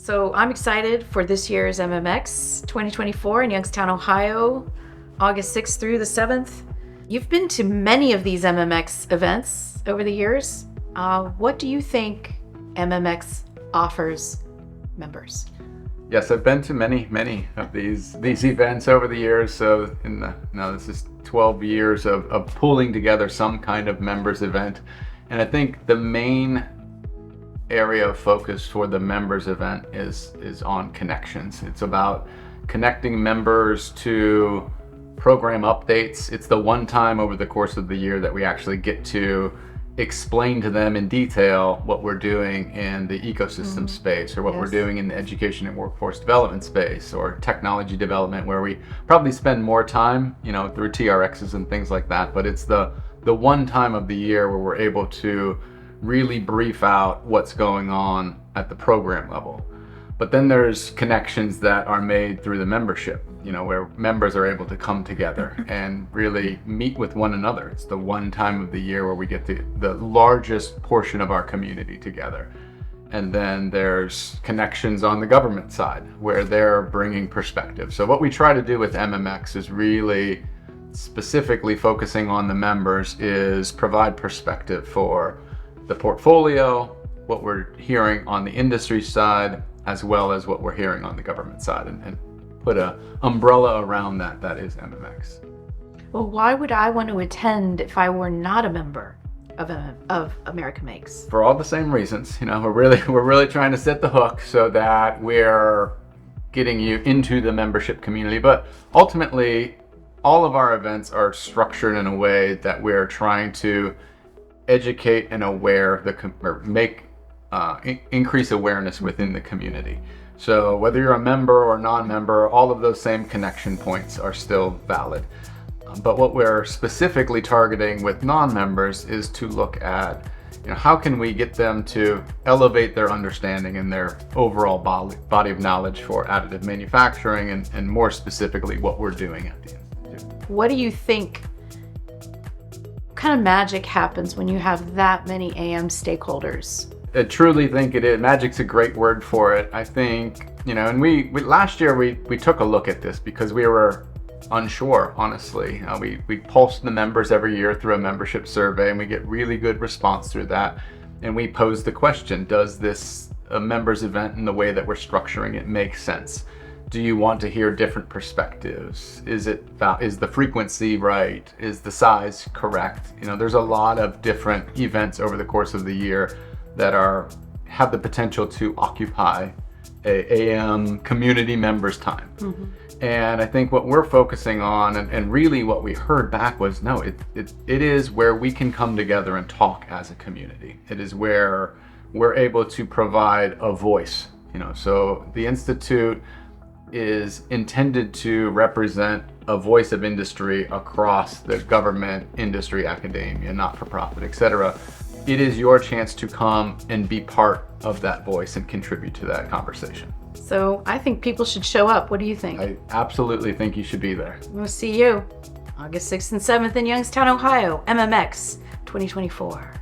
So I'm excited for this year's MMX 2024 in Youngstown, Ohio, August 6th through the 7th. You've been to many of these MMX events over the years. What do you think MMX offers members? Yes, I've been to many of these events over the years. So this is 12 years of pulling together some kind of members event. And I think the main area of focus for the members event is on connections. It's about connecting members to program updates. It's the one time over the course of the year that we actually get to explain to them in detail what we're doing in the ecosystem space, or what we're doing in the education and workforce development space, or technology development, where we probably spend more time, through TRXs and things like that. But it's the one time of the year where we're able to really brief out what's going on at the program level. But then there's connections that are made through the membership, where members are able to come together and really meet with one another. It's the one time of the year where we get the largest portion of our community together. And then there's connections on the government side, where they're bringing perspective. So what we try to do with MMX is really specifically focusing on the members, is provide perspective for the portfolio, what we're hearing on the industry side, as well as what we're hearing on the government side, and put an umbrella around that is MMX. Well, why would I want to attend if I were not a member of America Makes? For all the same reasons. We're really trying to set the hook so that we're getting you into the membership community. But ultimately, all of our events are structured in a way that we're trying to educate and increase awareness within the community. So whether you're a member or non-member, all of those same connection points are still valid. But what we're specifically targeting with non-members is to look at, how can we get them to elevate their understanding and their overall body of knowledge for additive manufacturing, and more specifically what we're doing at the Institute. What do you think kind of magic happens when you have that many AM stakeholders? I truly think it is. Magic's a great word for it. I think, and we last year we took a look at this because we were unsure, honestly. We pulse the members every year through a membership survey, and we get really good response through that. And we pose the question, does this members event and the way that we're structuring it make sense? Do you want to hear different perspectives? Is the frequency right? Is the size correct? There's a lot of different events over the course of the year that have the potential to occupy a AM community members' time. And I think what we're focusing on, and really what we heard back was, no, it is where we can come together and talk as a community. It is where we're able to provide a voice. So the Institute is intended to represent a voice of industry across the government, industry, academia, not-for-profit, etc. It is your chance to come and be part of that voice and contribute to that conversation. So I think people should show up. What do you think? I absolutely think you should be there. We'll see you August 6th and 7th in Youngstown, Ohio, MMX 2024.